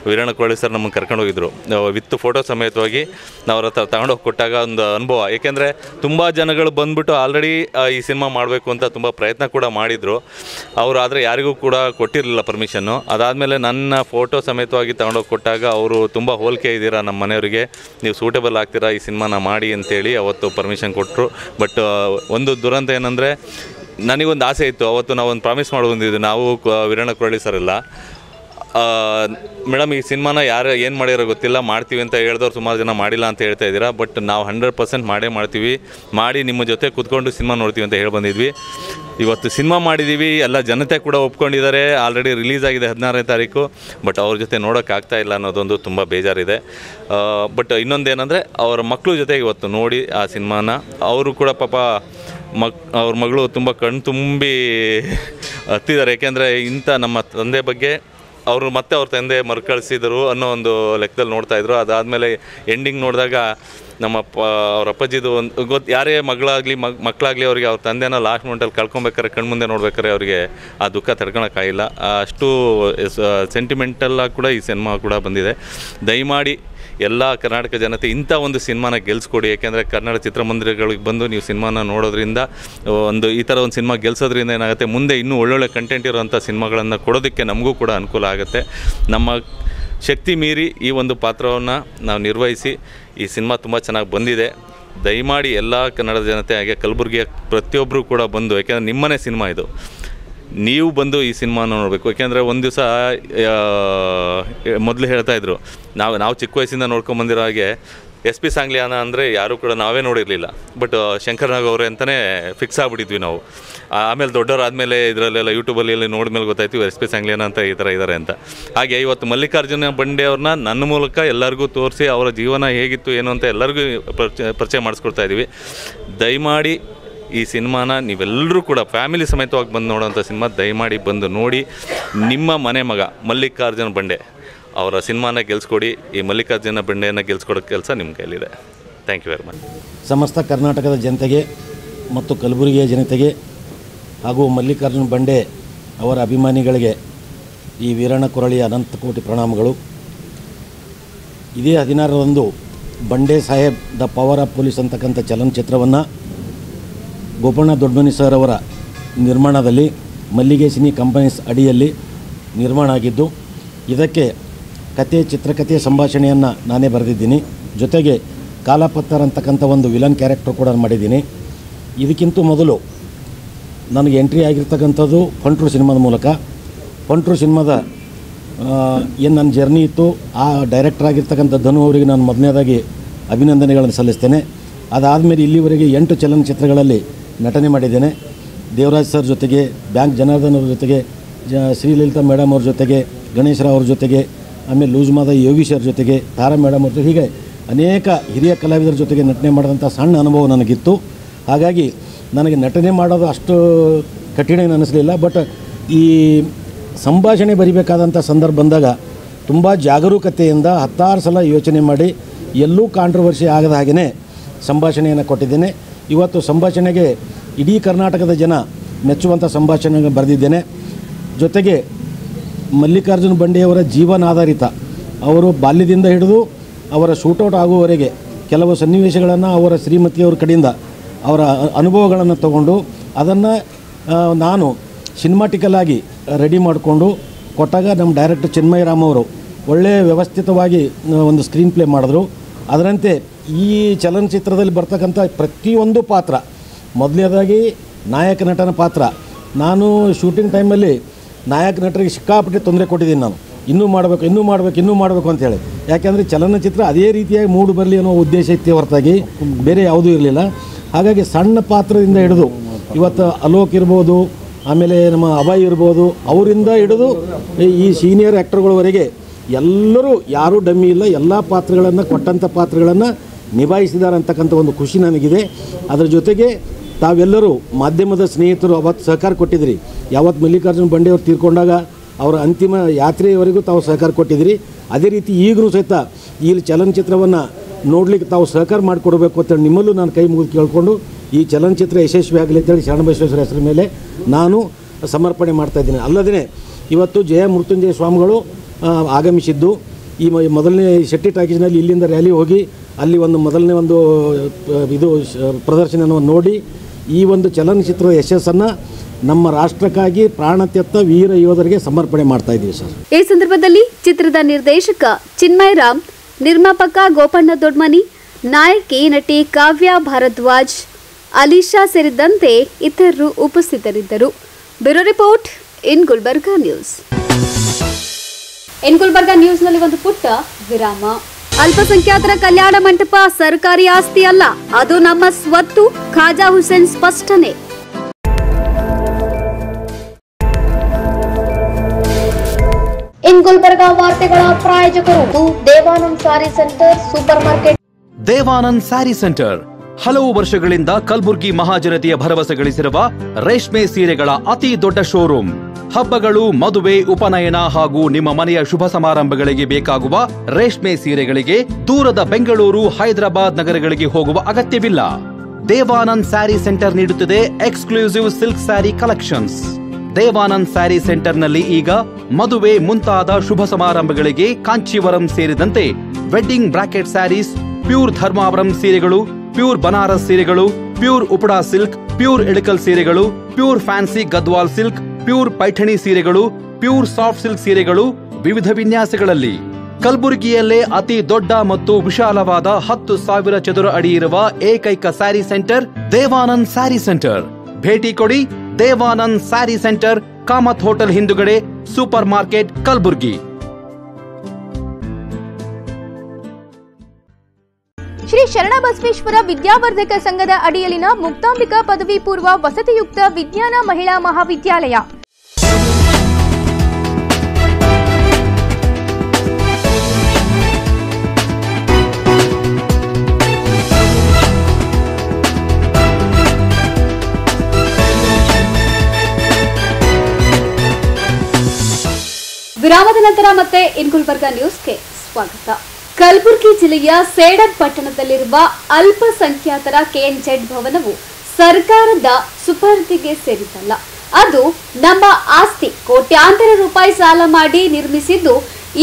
ವೀರಣ್ಣ ಕೊರಳಿ ಸರ್ ನಮ್ಮನ್ನು ಕರ್ಕೊಂಡು ಹೋಗಿದ್ರು ವಿತ್ ಫೋಟೋ ಸಮೇತವಾಗಿ. ನಾವು ಅವ್ರ ಹತ್ರ ತಗೊಂಡೋಗಿ ಕೊಟ್ಟಾಗ ಒಂದು ಅನುಭವ, ಏಕೆಂದರೆ ತುಂಬ ಜನಗಳು ಬಂದುಬಿಟ್ಟು ಆಲ್ರೆಡಿ ಈ ಸಿನಿಮಾ ಮಾಡಬೇಕು ಅಂತ ತುಂಬ ಪ್ರಯತ್ನ ಕೂಡ ಮಾಡಿದರು ಅವರು, ಆದರೆ ಯಾರಿಗೂ ಕೂಡ ಕೊಟ್ಟಿರಲಿಲ್ಲ ಪರ್ಮಿಷನ್ನು. ಅದಾದಮೇಲೆ ನನ್ನ ಫೋಟೋ ಸಮೇತವಾಗಿ ತಗೊಂಡೋಗಿ ಕೊಟ್ಟಾಗ ಅವರು ತುಂಬ ಹೋಲಿಕೆ ಇದ್ದೀರಾ ನಮ್ಮ ಮನೆಯವರಿಗೆ, ನೀವು ಸೂಟೇಬಲ್ ಆಗ್ತೀರಾ ಈ ಸಿನಿಮಾನ ಮಾಡಿ ಅಂತೇಳಿ ಅವತ್ತು ಪರ್ಮಿಷನ್ ಕೊಟ್ಟರು. ಬಟ್ ಒಂದು ದುರಂತ ಏನಂದರೆ, ನನಗೊಂದು ಆಸೆ ಇತ್ತು. ಅವತ್ತು ನಾವು ಒಂದು ಪ್ರಾಮಿಸ್ ಮಾಡಿ ಬಂದಿದ್ದು ನಾವು ವೀರಣ್ಣ ಕೊರಳಿ ಸರ್ ಇಲ್ಲ, ಮೇಡಮ್ ಈ ಸಿನಿಮಾನ ಯಾರು ಏನು ಮಾಡಿರೋ ಗೊತ್ತಿಲ್ಲ, ಮಾಡ್ತೀವಿ ಅಂತ ಹೇಳಿದವ್ರು ಸುಮಾರು ಜನ ಮಾಡಿಲ್ಲ ಅಂತ ಹೇಳ್ತಾ ಇದ್ದೀರಾ, ಬಟ್ ನಾವು 100% ಮಾಡೇ ಮಾಡ್ತೀವಿ, ಮಾಡಿ ನಿಮ್ಮ ಜೊತೆ ಕೂತ್ಕೊಂಡು ಸಿನಿಮಾ ನೋಡ್ತೀವಿ ಅಂತ ಹೇಳಿ ಬಂದಿದ್ವಿ. ಇವತ್ತು ಸಿನಿಮಾ ಮಾಡಿದ್ದೀವಿ, ಎಲ್ಲ ಜನತೆ ಕೂಡ ಒಪ್ಕೊಂಡಿದ್ದಾರೆ, ಆಲ್ರೆಡಿ ರಿಲೀಸ್ ಆಗಿದೆ 16ನೇ ತಾರೀಕು. ಬಟ್ ಅವ್ರ ಜೊತೆ ನೋಡೋಕ್ಕಾಗ್ತಾ ಇಲ್ಲ ಅನ್ನೋದೊಂದು ತುಂಬ ಬೇಜಾರಿದೆ. ಬಟ್ ಇನ್ನೊಂದೇನೆಂದರೆ, ಅವರ ಮಕ್ಕಳು ಜೊತೆಗೆ ಇವತ್ತು ನೋಡಿ ಆ ಸಿನಿಮಾನ ಅವರು ಕೂಡ ಪಾಪ ಅವ್ರ ಮಗಳು ತುಂಬ ಕಣ್ಣು ತುಂಬಿ ಹತ್ತಿದ್ದಾರೆ. ಏಕೆಂದರೆ ಇಂಥ ನಮ್ಮ ತಂದೆ ಬಗ್ಗೆ ಅವರು ಮತ್ತೆ ಅವ್ರ ತಂದೆ ಮರುಕಳಿಸಿದರು ಅನ್ನೋ ಒಂದು ಲೆಕ್ಕದಲ್ಲಿ ನೋಡ್ತಾಯಿದ್ರು. ಅದಾದಮೇಲೆ ಎಂಡಿಂಗ್ ನೋಡಿದಾಗ ಅವ್ರ ಅಪ್ಪಾಜಿದು ಒಂದು ಯಾರೇ ಮಕ್ಕಳಾಗಲಿ ಅವರಿಗೆ ಅವ್ರ ತಂದೆನ ಲಾಸ್ಟ್ ಮೂಮೆಂಟಲ್ಲಿ ಕಳ್ಕೊಬೇಕಾರೆ ಕಣ್ಮುಂದೆ ನೋಡ್ಬೇಕಾದ್ರೆ ಅವರಿಗೆ ಆ ದುಃಖ ತಡ್ಕೊಳಕ್ಕಾಗಿಲ್ಲ. ಅಷ್ಟು ಸೆಂಟಿಮೆಂಟಲ್ಲಾಗಿ ಕೂಡ ಈ ಸಿನಿಮಾ ಕೂಡ ಬಂದಿದೆ. ದಯಮಾಡಿ ಎಲ್ಲ ಕರ್ನಾಟಕ ಜನತೆ ಇಂಥ ಒಂದು ಸಿನಿಮಾನ ಗೆಲ್ಲಿಸ್ಕೊಡಿ. ಏಕೆಂದರೆ ಕನ್ನಡ ಚಿತ್ರಮಂದಿರಗಳಿಗೆ ಬಂದು ನೀವು ಸಿನಿಮಾನ ನೋಡೋದ್ರಿಂದ, ಈ ಥರ ಒಂದು ಸಿನಿಮಾ ಗೆಲ್ಲಿಸೋದ್ರಿಂದ ಏನಾಗುತ್ತೆ, ಮುಂದೆ ಇನ್ನೂ ಒಳ್ಳೊಳ್ಳೆ ಕಂಟೆಂಟ್ ಇರೋವಂಥ ಸಿನಿಮಾಗಳನ್ನು ಕೊಡೋದಕ್ಕೆ ನಮಗೂ ಕೂಡ ಅನುಕೂಲ ಆಗುತ್ತೆ. ನಮ್ಮ ಶಕ್ತಿ ಮೀರಿ ಈ ಒಂದು ಪಾತ್ರವನ್ನು ನಾವು ನಿರ್ವಹಿಸಿ ಈ ಸಿನಿಮಾ ತುಂಬ ಚೆನ್ನಾಗಿ ಬಂದಿದೆ. ದಯಮಾಡಿ ಎಲ್ಲ ಕನ್ನಡ ಜನತೆ, ಹಾಗೆ ಕಲಬುರಗಿಯ ಪ್ರತಿಯೊಬ್ಬರು ಕೂಡ ಬಂದು, ಯಾಕೆಂದರೆ ನಿಮ್ಮನೇ ಸಿನಿಮಾ ಇದು, ನೀವು ಬಂದು ಈ ಸಿನಿಮಾನ ನೋಡಬೇಕು. ಯಾಕೆಂದರೆ ಒಂದು ದಿವಸ ಮೊದಲು ಹೇಳ್ತಾಯಿದ್ರು, ನಾವು ಚಿಕ್ಕ ವಯಸ್ಸಿಂದ ನೋಡ್ಕೊಂಬಂದಿರೋ ಹಾಗೆ SP ಸಾಂಗ್ಲಿಯಾನ ಅಂದರೆ ಯಾರೂ ಕೂಡ ನಾವೇ ನೋಡಿರಲಿಲ್ಲ. ಬಟ್ ಶಂಕರ್ನಾಗ್ ಅವರೇ ಅಂತಲೇ ಫಿಕ್ಸ್ ಆಗಿಬಿಟ್ಟಿದ್ವಿ ನಾವು. ಆಮೇಲೆ ದೊಡ್ಡವರಾದಮೇಲೆ ಇದರಲ್ಲೆಲ್ಲ ಯೂಟ್ಯೂಬಲ್ಲಿ ನೋಡಿದ್ಮೇಲೆ ಗೊತ್ತಾಯ್ತು SP ಸಾಂಗ್ಲಿಯಾನ ಅಂತ ಈ ಥರ ಇದ್ದಾರೆ ಅಂತ. ಹಾಗೆ ಇವತ್ತು ಮಲ್ಲಿಕಾರ್ಜುನ ಬಂಡೆ ಅವ್ರನ್ನ ನನ್ನ ಮೂಲಕ ಎಲ್ಲರಿಗೂ ತೋರಿಸಿ ಅವರ ಜೀವನ ಹೇಗಿತ್ತು ಏನು ಅಂತ ಎಲ್ಲರಿಗೂ ಪರಿಚಯ ಮಾಡಿಸ್ಕೊಡ್ತಾ ಇದ್ದೀವಿ. ದಯಮಾಡಿ ಈ ಸಿನಿಮಾನ ನೀವೆಲ್ಲರೂ ಕೂಡ ಫ್ಯಾಮಿಲಿ ಸಮೇತವಾಗಿ ಬಂದು ನೋಡೋವಂಥ ಸಿನಿಮಾ, ದಯಮಾಡಿ ಬಂದು ನೋಡಿ. ನಿಮ್ಮ ಮನೆ ಮಗ ಮಲ್ಲಿಕಾರ್ಜುನ ಬಂಡೆ ಅವರ ಸಿನಿಮಾನ ಗೆಲ್ಸ್ಕೊಡಿ, ಈ ಮಲ್ಲಿಕಾರ್ಜುನ ಬಂಡೆಯನ್ನು ಗೆಲ್ಸ್ಕೊಡೋ ಕೆಲಸ ನಿಮ್ಮ ಕೈಲಿದೆ. Thank you very much. ಸಮಸ್ತ ಕರ್ನಾಟಕದ ಜನತೆಗೆ ಮತ್ತು ಕಲಬುರಗಿಯ ಜನತೆಗೆ ಹಾಗೂ ಮಲ್ಲಿಕಾರ್ಜುನ ಬಂಡೆ ಅವರ ಅಭಿಮಾನಿಗಳಿಗೆ ಈ ವೀರಣ್ಣ ಕೊರಳಿಯ ಅನಂತ ಕೋಟಿ ಪ್ರಣಾಮಗಳು. ಇದೇ 16ರಂದು ಬಂಡೆ Saheb the power of police ಅಂತಕ್ಕಂಥ ಚಲನಚಿತ್ರವನ್ನು ಗೋಪಣ್ಣ ದೊಡ್ಡಮನಿ ಸರ್ ಅವರ ನಿರ್ಮಾಣದಲ್ಲಿ ಮಲ್ಲಿಗೆ ಸಿನಿ ಕಂಪನೀಸ್ ಅಡಿಯಲ್ಲಿ ನಿರ್ಮಾಣ ಆಗಿದ್ದು, ಇದಕ್ಕೆ ಕತೆ, ಚಿತ್ರಕಥೆ, ಸಂಭಾಷಣೆಯನ್ನು ನಾನೇ ಬರೆದಿದ್ದೀನಿ. ಜೊತೆಗೆ ಕಾಲಾಪತ್ತರ್ ಅಂತಕ್ಕಂಥ ಒಂದು ವಿಲನ್ ಕ್ಯಾರೆಕ್ಟರ್ ಕೂಡ ಮಾಡಿದ್ದೀನಿ. ಇದಕ್ಕಿಂತ ಮೊದಲು ನನಗೆ ಎಂಟ್ರಿ ಆಗಿರ್ತಕ್ಕಂಥದ್ದು ಪಂಟ್ರು ಸಿನಿಮಾದ ಮೂಲಕ. ಪಂಟ್ರು ಸಿನಿಮಾದ ಏನು ನನ್ನ ಜರ್ನಿ ಇತ್ತು, ಆ ಡೈರೆಕ್ಟರ್ ಆಗಿರ್ತಕ್ಕಂಥ ಧನು ಅವರಿಗೆ ನಾನು ಮೊದಲನೇದಾಗಿ ಅಭಿನಂದನೆಗಳನ್ನು ಸಲ್ಲಿಸ್ತೇನೆ. ಅದಾದಮೇಲೆ ಇಲ್ಲಿವರೆಗೆ 8 ಚಲನಚಿತ್ರಗಳಲ್ಲಿ ನಟನೆ ಮಾಡಿದ್ದೇನೆ. ದೇವರಾಜ್ ಸರ್ ಜೊತೆಗೆ, ಬ್ಯಾಂಕ್ ಜನಾರ್ದನ್ ಅವ್ರ ಜೊತೆಗೆ, ಶ್ರೀಲಲಿತಾ ಮೇಡಮ್ ಅವ್ರ ಜೊತೆಗೆ, ಗಣೇಶರಾವ್ ಅವ್ರ ಜೊತೆಗೆ, ಆಮೇಲೆ ಲೂಜ್ಮಾದ ಯೋಗೀಶ್ ಅವ್ರ ಜೊತೆಗೆ, ತಾರಾ ಮೇಡಮ್ ಅವ್ರ ಜೊತೆ, ಹೀಗೆ ಅನೇಕ ಹಿರಿಯ ಕಲಾವಿದರ ಜೊತೆಗೆ ನಟನೆ ಮಾಡಿದಂಥ ಸಣ್ಣ ಅನುಭವ ನನಗಿತ್ತು. ಹಾಗಾಗಿ ನನಗೆ ನಟನೆ ಮಾಡೋದು ಅಷ್ಟು ಕಠಿಣ ಅನ್ನಿಸಲಿಲ್ಲ. ಬಟ್ ಈ ಸಂಭಾಷಣೆ ಬರಿಬೇಕಾದಂಥ ಸಂದರ್ಭ ಬಂದಾಗ ತುಂಬ ಜಾಗರೂಕತೆಯಿಂದ 16 ಸಲ ಯೋಚನೆ ಮಾಡಿ ಎಲ್ಲೂ ಕಾಂಟ್ರವರ್ಸಿ ಆಗದ ಹಾಗೆಯೇ ಸಂಭಾಷಣೆಯನ್ನು ಕೊಟ್ಟಿದ್ದೇನೆ. ಇವತ್ತು ಸಂಭಾಷಣೆಗೆ ಇಡೀ ಕರ್ನಾಟಕದ ಜನ ಮೆಚ್ಚುವಂಥ ಸಂಭಾಷಣೆ ಬರೆದಿದ್ದೇನೆ. ಜೊತೆಗೆ ಮಲ್ಲಿಕಾರ್ಜುನ ಬಂಡೆಯವರ ಜೀವನಾಧಾರಿತ, ಅವರು ಬಾಲ್ಯದಿಂದ ಹಿಡಿದು ಅವರ ಶೂಟೌಟ್ ಆಗುವವರೆಗೆ ಕೆಲವು ಸನ್ನಿವೇಶಗಳನ್ನು ಅವರ ಶ್ರೀಮತಿಯವರ ಕಡೆಯಿಂದ ಅವರ ಅನುಭವಗಳನ್ನು ತಗೊಂಡು ಅದನ್ನು ನಾನು ಸಿನಿಮಾಟಿಕಲ್ ಆಗಿ ರೆಡಿ ಮಾಡಿಕೊಂಡು ಕೊಟ್ಟಾಗ ನಮ್ಮ ಡೈರೆಕ್ಟರ್ ಚಿನ್ಮಯ ರಾಮ್ ಅವರು ಒಳ್ಳೆಯ ವ್ಯವಸ್ಥಿತವಾಗಿ ಒಂದು ಸ್ಕ್ರೀನ್ ಪ್ಲೇ ಮಾಡಿದ್ರು. ಅದರಂತೆ ಈ ಚಲನಚಿತ್ರದಲ್ಲಿ ಬರ್ತಕ್ಕಂಥ ಪ್ರತಿಯೊಂದು ಪಾತ್ರ, ಮೊದಲನೇದಾಗಿ ನಾಯಕ ನಟನ ಪಾತ್ರ, ನಾನು ಶೂಟಿಂಗ್ ಟೈಮಲ್ಲಿ ನಾಯಕ ನಟರಿಗೆ ಸಿಕ್ಕಾಪಟ್ಟೆ ತೊಂದರೆ ಕೊಟ್ಟಿದ್ದೀನಿ. ನಾನು ಇನ್ನೂ ಮಾಡಬೇಕು ಅಂತೇಳಿ. ಯಾಕೆಂದರೆ ಚಲನಚಿತ್ರ ಅದೇ ರೀತಿಯಾಗಿ ಮೂಡು ಬರಲಿ ಅನ್ನೋ ಉದ್ದೇಶ ಇತ್ತೇ ಹೊರತಾಗಿ ಬೇರೆ ಯಾವುದೂ ಇರಲಿಲ್ಲ. ಹಾಗಾಗಿ ಸಣ್ಣ ಪಾತ್ರದಿಂದ ಹಿಡಿದು ಇವತ್ತು ಅಲೋಕ್ ಇರ್ಬೋದು, ಆಮೇಲೆ ನಮ್ಮ ಅಭಯ್ ಇರ್ಬೋದು, ಅವರಿಂದ ಹಿಡಿದು ಈ ಸೀನಿಯರ್ ಆ್ಯಕ್ಟರ್ಗಳವರೆಗೆ ಎಲ್ಲರೂ ಯಾರೂ ಡಮ್ಮಿ ಇಲ್ಲ. ಎಲ್ಲ ಪಾತ್ರಗಳನ್ನು, ಕೊಟ್ಟಂಥ ಪಾತ್ರಗಳನ್ನು ನಿಭಾಯಿಸಿದ್ದಾರೆ ಅಂತಕ್ಕಂಥ ಒಂದು ಖುಷಿ ನನಗಿದೆ. ಅದರ ಜೊತೆಗೆ ತಾವೆಲ್ಲರೂ ಮಾಧ್ಯಮದ ಸ್ನೇಹಿತರು ಅವತ್ತು ಸಹಕಾರ ಕೊಟ್ಟಿದ್ರಿ. ಯಾವತ್ತು ಮಲ್ಲಿಕಾರ್ಜುನ ಬಂಡೆಯವರು ತೀರ್ಕೊಂಡಾಗ ಅವರ ಅಂತಿಮ ಯಾತ್ರೆಯವರೆಗೂ ತಾವು ಸಹಕಾರ ಕೊಟ್ಟಿದ್ರಿ. ಅದೇ ರೀತಿ ಈಗಲೂ ಸಹಿತ ಈ ಚಲನಚಿತ್ರವನ್ನು ನೋಡಲಿಕ್ಕೆ ತಾವು ಸಹಕಾರ ಮಾಡಿಕೊಡ್ಬೇಕು ಅಂತೇಳಿ ನಿಮ್ಮಲ್ಲೂ ನಾನು ಕೈ ಮುಗಿದು ಕೇಳಿಕೊಂಡು ಈ ಚಲನಚಿತ್ರ ಯಶಸ್ವಿ ಆಗಲಿ ಅಂತೇಳಿ ಶರಣಬಸವೇಶ್ವರ ಹೆಸರ ಮೇಲೆ ನಾನು ಸಮರ್ಪಣೆ ಮಾಡ್ತಾಯಿದ್ದೀನಿ. ಅಲ್ಲದೇ ಇವತ್ತು ಜಯ ಮೃತ್ಯುಂಜಯ ಸ್ವಾಮಿಗಳು ಆಗಮಿಸಿದ್ದು ಈ ಮೊದಲನೇ ಶೆಟ್ಟಿ ಟಾಕೀಸ್ನಲ್ಲಿ ಇಲ್ಲಿಂದ ರ್ಯಾಲಿ ಹೋಗಿ ಅಲ್ಲಿ ಮೊದಲನೇ ಇದು ಪ್ರದರ್ಶನವನ್ನು ನೋಡಿ ಈ ಒಂದು ಚಲನಚಿತ್ರದ ಯಶಸ್ಸನ್ನು ನಮ್ಮ ರಾಷ್ಟ್ರಕ್ಕಾಗಿ ಪ್ರಾಣ ತೆತ್ತ ವೀರ ಯೋಧರಿಗೆ ಸಮರ್ಪಣೆ ಮಾಡ್ತಾ ಇದ್ದೀವಿ ಸರ್. ಈ ಸಂದರ್ಭದಲ್ಲಿ ಚಿತ್ರದ ನಿರ್ದೇಶಕ ಚಿನ್ಮಯ ರಾಮ್, ನಿರ್ಮಾಪಕ ಗೋಪಣ್ಣ ದೊಡ್ಮನಿ, ನಾಯಕಿ ನಟಿ ಕಾವ್ಯ ಭಾರದ್ವಾಜ್, ಅಲಿಶಾ ಸೇರಿದಂತೆ ಇತರರು ಉಪಸ್ಥಿತರಿದ್ದರು. Bureau report in Gulbarga news. In Gulbarga ನ್ಯೂಸ್ನಲ್ಲಿ ಒಂದು ಪುಟ್ಟ ವಿರಾಮ. ಅಲ್ಪಸಂಖ್ಯಾತರ ಕಲ್ಯಾಣ ಮಂಟಪ ಸರ್ಕಾರಿ ಆಸ್ತಿ ಅಲ್ಲ, ಅದು ನಮ್ಮ ಸ್ವತ್ತು. ಖಾಜಾ ಹುಸೇನ್ ಸ್ಪಷ್ಟನೆ. ಇನ್ ಗುಲ್ಬರ್ಗಾ ವಾರ್ತೆಗಳ ಪ್ರಾಯೋಜಕರು Devanand Saree Centre Supermarket. Devanand Saree Centre ಹಲವು ವರ್ಷಗಳಿಂದ ಕಲಬುರ್ಗಿ ಮಹಾಜನತೆಯ ಭರವಸೆ ಗಳಿಸಿರುವ ರೇಷ್ಮೆ ಸೀರೆಗಳ ಅತಿ ದೊಡ್ಡ ಶೋರೂಮ್. ಹಬ್ಬಗಳು, ಮದುವೆ, ಉಪನಯನ ಹಾಗೂ ನಿಮ್ಮ ಮನೆಯ ಶುಭ ಸಮಾರಂಭಗಳಿಗೆ ಬೇಕಾಗುವ ರೇಷ್ಮೆ ಸೀರೆಗಳಿಗೆ ದೂರದ ಬೆಂಗಳೂರು, ಹೈದರಾಬಾದ್ ನಗರಗಳಿಗೆ ಹೋಗುವ ಅಗತ್ಯವಿಲ್ಲ. ದೇವಾನಂದ್ ಸ್ಯಾರಿ ಸೆಂಟರ್ ನೀಡುತ್ತಿದೆ exclusive silk sari collections. Devanand Saree ಸೆಂಟರ್ನಲ್ಲಿ ಈಗ ಮದುವೆ ಮುಂತಾದ ಶುಭ ಸಮಾರಂಭಗಳಿಗೆ ಕಾಂಚೀವರಂ ಸೇರಿದಂತೆ wedding bracket saris, pure Dharmavaram ಸೀರೆಗಳು, ಪ್ಯೂರ್ ಬನಾರಸ್ ಸೀರೆಗಳು, pure Uppada silk, pure Ilkal ಸೀರೆಗಳು, pure fancy Gadwal silk, pure Paithani ಸೀರೆಗಳು, ಪ್ಯೂರ್ ಸಾಫ್ಟ್ ಸಿಲ್ಕ್ ಸೀರೆಗಳು ವಿವಿಧ ವಿನ್ಯಾಸಗಳಲ್ಲಿ. ಕಲಬುರಗಿಯಲ್ಲೇ ಅತಿ ದೊಡ್ಡ ಮತ್ತು ವಿಶಾಲವಾದ 10,000 ಚದುರ ಅಡಿ ಇರುವ ಏಕೈಕ ಸ್ಯಾರಿ ಸೆಂಟರ್ ದೇವಾನಂದ್ ಸ್ಯಾರಿ ಸೆಂಟರ್. ಭೇಟಿ ಕೊಡಿ. ದೇವಾನಂದ್ ಸ್ಯಾರಿ ಸೆಂಟರ್, ಕಾಮತ್ ಹೋಟೆಲ್ ಹಿಂದುಗಡೆ, ಸೂಪರ್ ಮಾರ್ಕೆಟ್, ಕಲಬುರ್ಗಿ. ಶ್ರೀ ಶರಣಬಸವೇಶ್ವರ ವಿದ್ಯಾವರ್ಧಕ ಸಂಘದ ಅಡಿಯಲ್ಲಿನ ಮುಕ್ತಾಂಬಿಕಾ ಪದವಿ ಪೂರ್ವ ವಸತಿಯುಕ್ತ ವಿಜ್ಞಾನ ಮಹಿಳಾ ಮಹಾವಿದ್ಯಾಲಯ. ವಿರಾಮದ ನಂತರ ಮತ್ತೆ ಇನ್ ಗುಲ್ಬರ್ಗ ನ್ಯೂಸ್ಗೆ ಸ್ವಾಗತ. ಕಲಬುರಗಿ ಜಿಲ್ಲೆಯ ಸೇಡಂ ಪಟ್ಟಣದಲ್ಲಿರುವ ಅಲ್ಪಸಂಖ್ಯಾತರ ಕೆಎನ್ಜೆಡ್ ಭವನವು ಸರ್ಕಾರದ ಸುಪರ್ದಿಗೆ ಸೇರಿದ್ದಲ್ಲ. ಅದು ನಮ್ಮ ಆಸ್ತಿ. ಕೋಟ್ಯಾಂತರ ರೂಪಾಯಿ ಸಾಲ ಮಾಡಿ ನಿರ್ಮಿಸಿದ್ದು.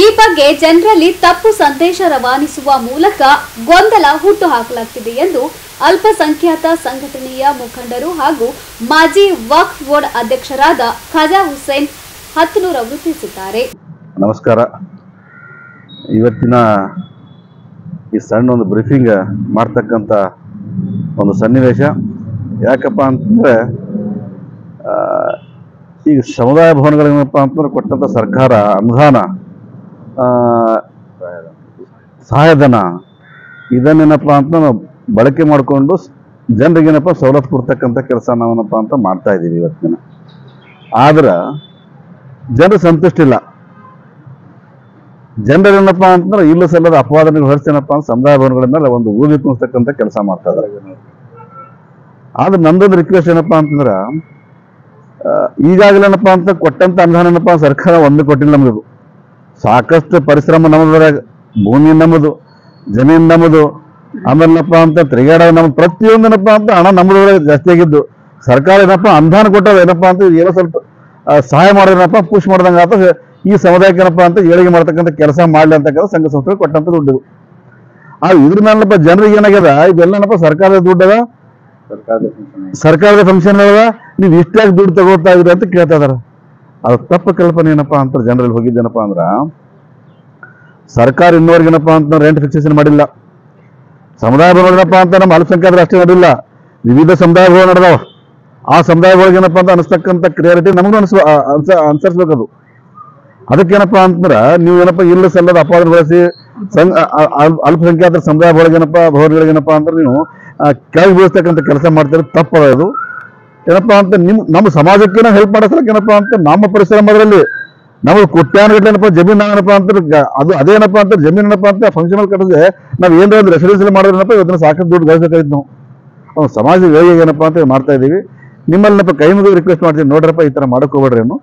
ಈ ಬಗ್ಗೆ ಜನರಲ್ಲಿ ತಪ್ಪು ಸಂದೇಶ ರವಾನಿಸುವ ಮೂಲಕ ಗೊಂದಲ ಹುಟ್ಟುಹಾಕಲಾಗ್ತಿದೆ ಎಂದು ಅಲ್ಪಸಂಖ್ಯಾತ ಸಂಘಟನೆಯ ಮುಖಂಡರು ಹಾಗೂ ಮಾಜಿ ವಕ್ಫ್ ಬೋರ್ಡ್ ಅಧ್ಯಕ್ಷರಾದ ಖಾಜಾ ಹುಸೇನ್ ಹತ್ತನೂರ್ ಅವರು ತಿಳಿಸಿದ್ದಾರೆ. ನಮಸ್ಕಾರ. ಇವತ್ತಿನ ಈ ಸಣ್ಣ ಒಂದು ಬ್ರೀಫಿಂಗ್ ಮಾಡ್ತಕ್ಕಂಥ ಒಂದು ಸನ್ನಿವೇಶ ಯಾಕಪ್ಪ ಅಂತಂದರೆ, ಈಗ ಸಮುದಾಯ ಭವನಗಳೇನಪ್ಪ ಅಂತಂದ್ರೆ ಕೊಟ್ಟಂಥ ಸರ್ಕಾರ ಅನುದಾನ, ಸಹಾಯಧನ ಇದನ್ನೇನಪ್ಪ ಅಂತ ನಾವು ಬಳಕೆ ಮಾಡಿಕೊಂಡು ಜನರಿಗೇನಪ್ಪ ಸವಲತ್ತು ಕೊಡ್ತಕ್ಕಂಥ ಕೆಲಸ ನಾವೇನಪ್ಪ ಅಂತ ಮಾಡ್ತಾ ಇದ್ದೀವಿ ಇವತ್ತಿನ. ಆದ್ರೆ ಜನರು ಸಂತುಷ್ಟ ಇಲ್ಲ. ಜನರೇನಪ್ಪ ಅಂತಂದ್ರೆ ಇಲ್ಲ ಸಲ್ಲದ ಅಪವಾದನೆಗಳು ಹೊರಿಸ್ತೇನಪ್ಪ ಅಂತ ಸಮುದಾಯ ಭವನಗಳ ಮೇಲೆ ಒಂದು ಊದಿ ತುಂಬಿಸ್ತಕ್ಕಂಥ ಕೆಲಸ ಮಾಡ್ತಾ ಇದ್ದಾರೆ. ಆದ್ರೆ ನಂದೊಂದು ರಿಕ್ವೆಸ್ಟ್ ಏನಪ್ಪ ಅಂತಂದ್ರೆ, ಈಗಾಗಲೇನಪ್ಪ ಅಂತ ಕೊಟ್ಟಂತ ಅನುದಾನ ಏನಪ್ಪ ಸರ್ಕಾರ ಒಂದು ಕೊಟ್ಟಿಲ್ಲ. ನಮ್ದು ಸಾಕಷ್ಟು ಪರಿಶ್ರಮ ನಮ್ಮದ್ರಾಗ, ಭೂಮಿ ನಮ್ಮದು, ಜಮೀನು ನಮ್ಮದು, ಆಮೇಲೆನಪ್ಪ ಅಂತ ತಿರುಗಾಡ ನಮ್ದು, ಪ್ರತಿಯೊಂದನಪ್ಪ ಅಂತ ಹಣ ನಮ್ಮದ್ರಾಗ ಜಾಸ್ತಿ ಆಗಿದ್ದು. ಸರ್ಕಾರ ಏನಪ್ಪ ಅನುದಾನ ಕೊಟ್ಟದ ಏನಪ್ಪ ಅಂತ ಏನೋ ಸ್ವಲ್ಪ ಸಹಾಯ ಮಾಡೋದೇನಪ್ಪ ಪುಷ್ ಮಾಡ್ದಂಗೆ ಆತ ಈ ಸಮುದಾಯಕ್ಕೆ ಏನಪ್ಪ ಅಂತ ಏಳಿಗೆ ಮಾಡ್ತಕ್ಕಂಥ ಕೆಲಸ ಮಾಡಲಿ ಅಂತಕ್ಕಂಥ ಸಂಘ ಸಂಸ್ಥೆಗಳು ಕೊಟ್ಟಂತ ದುಡ್ಡು. ಇದ್ರ ಮೇಲಪ್ಪ ಜನರಿಗೆ ಏನಾಗ್ಯದ, ಇದೆಲ್ಲನಪ್ಪ ಸರ್ಕಾರದ ದುಡ್ಡದ, ಸರ್ಕಾರದ ಫಂಕ್ಷನ್ ಅದ, ನೀವು ಇಷ್ಟಾಗಿ ದುಡ್ಡು ತಗೋತಾ ಇದ್ರಿ ಅಂತ ಕೇಳ್ತಾ ಇದಾರ. ಅದು ತಪ್ಪು ಕಲ್ಪನೆ ಏನಪ್ಪ ಅಂತ ಜನರಲ್ಲಿ ಹೋಗಿದ್ದೇನಪ್ಪ ಅಂದ್ರ, ಸರ್ಕಾರ ಇನ್ನೋರ್ಗೇನಪ್ಪ ಅಂತ ರೆಂಟ್ ಫಿಕ್ಸೇಷನ್ ಮಾಡಿಲ್ಲ. ಸಮುದಾಯ ಭವನಗಳಪ್ಪ ಅಂತ ನಮ್ಮ ಅಲ್ಪಸಂಖ್ಯಾತರು ಅಷ್ಟೇ ಮಾಡಿಲ್ಲ, ವಿವಿಧ ಸಮುದಾಯ ಭವನ ನಡೆದಾವ. ಆ ಸಮುದಾಯಗಳಿಗೇನಪ್ಪ ಅಂತ ಅನಿಸ್ತಕ್ಕಂಥ ಕ್ರಿಯಾರಿಟಿ ನಮಗೂ ಅನುಸರಿಸ್ಬೇಕದು. ಅದಕ್ಕೇನಪ್ಪ ಅಂತಂದ್ರೆ ನೀವು ಏನಪ್ಪ ಇಲ್ಲ ಸಲ್ಲದ ಅಪವಾದ ಬಳಸಿ ಅಲ್ಪಸಂಖ್ಯಾತರ ಸಮುದಾಯ ಭವನಗಳಿಗೇನಪ್ಪ ಅಂದ್ರೆ ನೀವು ಕೆಳಗೆ ಬೀಳಿಸ್ತಕ್ಕಂಥ ಕೆಲಸ ಮಾಡ್ತಾರೆ, ತಪ್ಪದ ಅದು. ಏನಪ್ಪಾ ಅಂತ ನಮ್ಮ ಸಮಾಜಕ್ಕೆ ನಾವು ಹೆಲ್ಪ್ ಮಾಡೋಸಲಕ್ಕೆ ಏನಪ್ಪಾ ಅಂತ ನಮ್ಮ ಪರಿಶ್ರಮದಲ್ಲಿ ನಮಗೆ ಕೋಟ್ಯಾನುಗಟ್ಟಲೆ ಏನಪ್ಪ ಜಮೀನು ನಾವೇನಪ್ಪ ಅಂತ ಅದು ಅದೇನಪ್ಪ ಅಂತ ಜಮೀನು ಏನಪ್ಪ ಅಂತ ಫಂಕ್ಷನಲ್ ಕಟ್ಟಿದ್ರೆ ನಾವು ಏನಾರ ಒಂದು ರೆಸಿಡೆನ್ಸಿಯಲ್ ಮಾಡೋದ್ರಪ್ಪ ಇವತ್ತಿನ ಸಾಕಷ್ಟು ದುಡ್ಡು ಗಳಿಸಬೇಕಾಗಿತ್ತು. ನಾವು ಸಮಾಜ ವೇಗ ಏನಪ್ಪ ಅಂತ ಮಾಡ್ತಾ ಇದ್ದೀವಿ. ನಿಮ್ಮಲ್ಲಿನಪ್ಪ ಕೈ ಮುಗಿದು ರಿಕ್ವೆಸ್ಟ್ ಮಾಡ್ತೀವಿ, ನೋಡ್ರಪ್ಪ ಈ ಥರ ಮಾಡಕ್ಕೆ ಹೋಗ್ಬೇಡ್ರಿ. ಏನು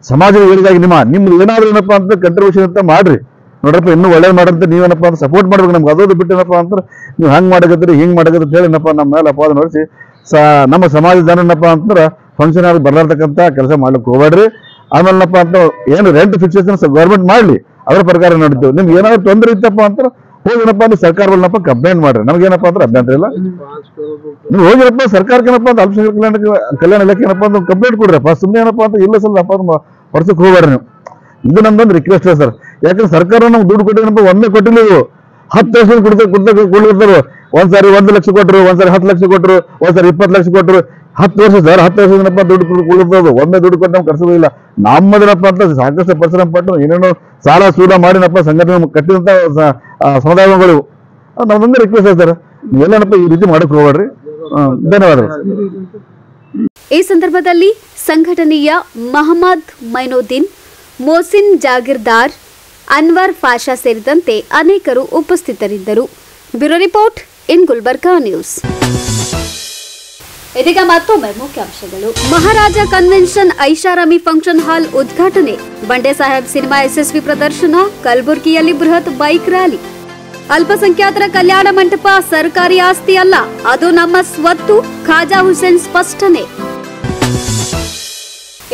ಸಮಾಜದ ಏಳಿಗಾಗಿ ನಿಮ್ದು ಏನಾದ್ರೂ ಏನಪ್ಪ ಅಂತ ಕಂಟ್ರಿಬ್ಯೂಷನ್ ಅಂತ ಮಾಡ್ರಿ. ನೋಡ್ರಪ್ಪ ಇನ್ನೂ ಒಳ್ಳೇದು ಮಾಡಂತ ನೀವೇನಪ್ಪ ಅಂತ ಸಪೋರ್ಟ್ ಮಾಡ್ಬೇಕು. ನಮ್ಗೆ ಅದೋದು ಬಿಟ್ಟು ಏನಪ್ಪ ಅಂದ್ರೆ ನೀವು ಹಂಗೆ ಮಾಡಕತ್ರಿ ಹಿಂಗೆ ಮಾಡಕತ್ರಿ ಅಂತ ಹೇಳಿ ಏನಪ್ಪ ನಮ್ಮ ಮೇಲೆ ಅಪವಾದ ನೋಡಿಸಿ ನಮ್ಮ ಸಮಾಜದ ಜನ ಏನಪ್ಪ ಅಂತಂದ್ರೆ ಫಂಕ್ಷನ್ ಆಗಿ ಬರ್ಲಾರ್ತಕ್ಕಂಥ ಕೆಲಸ ಮಾಡ್ಲಿಕ್ಕೆ ಹೋಗ್ಬೇಡ್ರಿ. ಆಮೇಲೆನಪ್ಪ ಅಂತ ಏನು ರೆಂಟ್ ಫಿಕ್ಸೇಷನ್ ಗೌರ್ಮೆಂಟ್ ಮಾಡಲಿ, ಅದ್ರ ಪ್ರಕಾರ ನಡೀತೀವಿ. ನಿಮ್ಗೆ ಏನಾದ್ರು ತೊಂದರೆ ಇತ್ತಪ್ಪ ಅಂತ ಹೋಗಿನಪ್ಪ ಅಂದ್ರೆ ಸರ್ಕಾರಗಳನ್ನಪ್ಪ ಕಂಪ್ಲೇಂಟ್ ಮಾಡ್ರಿ, ನಮ್ಗೇನಪ್ಪ ಅಂದ್ರೆ ಅಭ್ಯಂತರ ಇಲ್ಲ. ನೀವು ಹೋಗಿರಪ್ಪ ಸರ್ಕಾರಕ್ಕೆ ಏನಪ್ಪ ಅಂತ ಅಲ್ಪಸಂಖ್ಯಾತರ ಕಲ್ಯಾಣ ಇಲಾಖೆ ಏನಪ್ಪ ಅಂತ ಕಂಪ್ಲೇಂಟ್ ಕೊಡ್ರಪ್ಪ. ಸುಮ್ಮನೆ ಏನಪ್ಪ ಅಂತ ಇಲ್ಲ ಸಲ ಅಪ್ಪ ವರ್ಷಕ್ಕೆ ಹೋಗ್ಬೇಡ್ರಿ ನೀವು. ಇದು ನಮ್ದೊಂದು ರಿಕ್ವೆಸ್ಟ್ ಸರ್. ಯಾಕಂದ್ರೆ ಸರ್ಕಾರ ನಮ್ಗೆ ದುಡ್ಡು ಕೊಟ್ಟಿಏನಪ್ಪ, ಒಮ್ಮೆ ಕೊಟ್ಟಿಲ್ಲ. ಇವು 10 ವರ್ಷ ಕೊಡ್ತಾರೆ. ಒಂದ್ಸಾರಿ 1 ಲಕ್ಷ ಕೊಟ್ಟರು, ಒಂದ್ಸಾರಿ 10 ಲಕ್ಷ ಕೊಟ್ಟರು, ಒಂದ್ಸಾರಿ 20 ಲಕ್ಷ ಕೊಟ್ಟರು. 10 ವರ್ಷ ಸರ್, 10 ವರ್ಷದನಪ್ಪ ದುಡ್ಡು ಕುಳಿತದು. ಒಮ್ಮೆ ದುಡ್ಡು ಕೊಟ್ಟು ನಮ್ಗೆ ಕರ್ಸೋದಿಲ್ಲ. ನಮ್ಮದನಪ್ಪ ಅಂತ ಸಾಕಷ್ಟು ಪರಿಶ್ರಮ ಪಟ್ಟು ಏನೇನೋ ಸಾಲ ಸೂಲ ಮಾಡಿನಪ್ಪ ಸಂಘಟನೆ ಕಟ್ಟಿದಂತ ಸಮುದಾಯಗಳು. ನಮ್ದೊಂದು ರಿಕ್ವೆಸ್ಟ್ ಸರ್, ನೀವೆಲ್ಲನಪ್ಪ ಈ ರೀತಿ ಮಾಡಕ್ ಹೋಗ್ಬೇಡ್ರಿ. ಧನ್ಯವಾದಗಳು. ಈ ಸಂದರ್ಭದಲ್ಲಿ ಸಂಘಟನೆಯ ಮಹಮ್ಮದ್ ಮೈನುದ್ದೀನ್, ಮೋಸಿನ್ ಜಾಗೀರ್ದಾರ್, ಅನ್ವರ್ ಪಾಷಾ ಸೇರಿದಂತೆ ಅನೇಕರು ಉಪಸ್ಥಿತರಿದ್ದರು. Bureau report in Gulbarga news. ಇದೀಗ ಮತ್ತೊಮ್ಮೆ ಮುಖ್ಯಾಂಶಗಳು. ಮಹಾರಾಜ ಕನ್ವೆನ್ಷನ್ ಐಷಾರಾಮಿ ಫಂಕ್ಷನ್ ಹಾಲ್ ಉದ್ಘಾಟನೆ, ಬಂಡೆ ಸಾಹೇಬ್ ಸಿನಿಮಾ ಯಶಸ್ವಿ ಪ್ರದರ್ಶನ, ಕಲಬುರಗಿಯಲ್ಲಿ ಬೃಹತ್ ಬೈಕ್ ರ್ಯಾಲಿ. ಅಲ್ಪಸಂಖ್ಯಾತರ ಕಲ್ಯಾಣ ಮಂಟಪ ಸರ್ಕಾರಿ ಆಸ್ತಿ ಅಲ್ಲ, ಅದು ನಮ್ಮ ಸ್ವತ್ತು, ಖಾಜಾ ಹುಸೇನ್ ಸ್ಪಷ್ಟನೆ.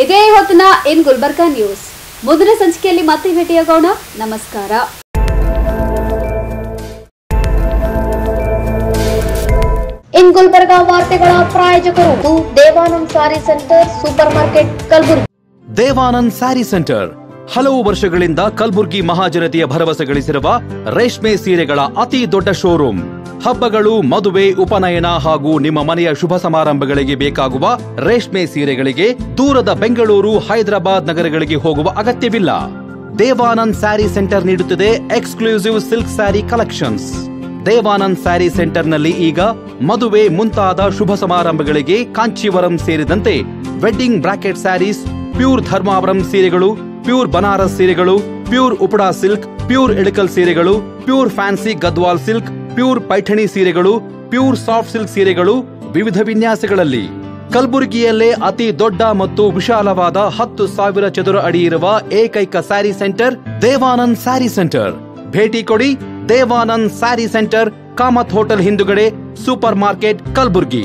ಇದೇ ಹೊತ್ತಿನ ಇನ್ ಗುಲ್ಬರ್ಗಾ ನ್ಯೂಸ್. ಮುಂದಿನ ಸಂಚಿಕೆಯಲ್ಲಿ ಮತ್ತೆ ಭೇಟಿಯಾಗೋಣ. ನಮಸ್ಕಾರ. ಇನ್ ಗುಲ್ಬರ್ಗಾ ವಾರ್ತೆಗಳ ಪ್ರಾಯೋಜಕರು Devanand Saree Centre Supermarket Kalaburagi. Devanand Saree Centre ಹಲವು ವರ್ಷಗಳಿಂದ ಕಲಬುರ್ಗಿ ಮಹಾಜನತೆಯ ಭರವಸೆ ಗಳಿಸಿರುವ ರೇಷ್ಮೆ ಸೀರೆಗಳ ಅತಿ ದೊಡ್ಡ ಶೋರೂಮ್. ಹಬ್ಬಗಳು, ಮದುವೆ, ಉಪನಯನ ಹಾಗೂ ನಿಮ್ಮ ಮನೆಯ ಶುಭ ಸಮಾರಂಭಗಳಿಗೆ ಬೇಕಾಗುವ ರೇಷ್ಮೆ ಸೀರೆಗಳಿಗೆ ದೂರದ ಬೆಂಗಳೂರು, ಹೈದರಾಬಾದ್ ನಗರಗಳಿಗೆ ಹೋಗುವ ಅಗತ್ಯವಿಲ್ಲ. ದೇವಾನಂದ್ ಸ್ಯಾರಿ ಸೆಂಟರ್ ನೀಡುತ್ತಿದೆ exclusive silk sari collections. Devanand Saree ಸೆಂಟರ್ನಲ್ಲಿ ಈಗ ಮದುವೆ ಮುಂತಾದ ಶುಭ ಸಮಾರಂಭಗಳಿಗೆ ಕಾಂಚೀವರಂ ಸೇರಿದಂತೆ wedding bracket saris, pure Dharmavaram ಸೀರೆಗಳು, ಪ್ಯೂರ್ ಬನಾರಸ್ ಸೀರೆಗಳು, pure Uppada silk, pure Ilkal ಸೀರೆಗಳು, pure fancy Gadwal silk, pure Paithani ಸೀರೆಗಳು, ಪ್ಯೂರ್ ಸಾಫ್ಟ್ ಸಿಲ್ಕ್ ಸೀರೆಗಳು ವಿವಿಧ ವಿನ್ಯಾಸಗಳಲ್ಲಿ. ಕಲಬುರಗಿಯಲ್ಲೇ ಅತಿ ದೊಡ್ಡ ಮತ್ತು ವಿಶಾಲವಾದ 10,000 ಚದುರ ಅಡಿ ಇರುವ ಏಕೈಕ ಸ್ಯಾರಿ ಸೆಂಟರ್ ದೇವಾನಂದ್ ಸ್ಯಾರಿ ಸೆಂಟರ್. ಭೇಟಿ ಕೊಡಿ ದೇವಾನಂದ್ ಸ್ಯಾರಿ ಸೆಂಟರ್, ಕಾಮತ್ ಹೋಟೆಲ್ ಹಿಂದುಗಡೆ, ಸೂಪರ್ ಮಾರ್ಕೆಟ್, ಕಲಬುರಗಿ.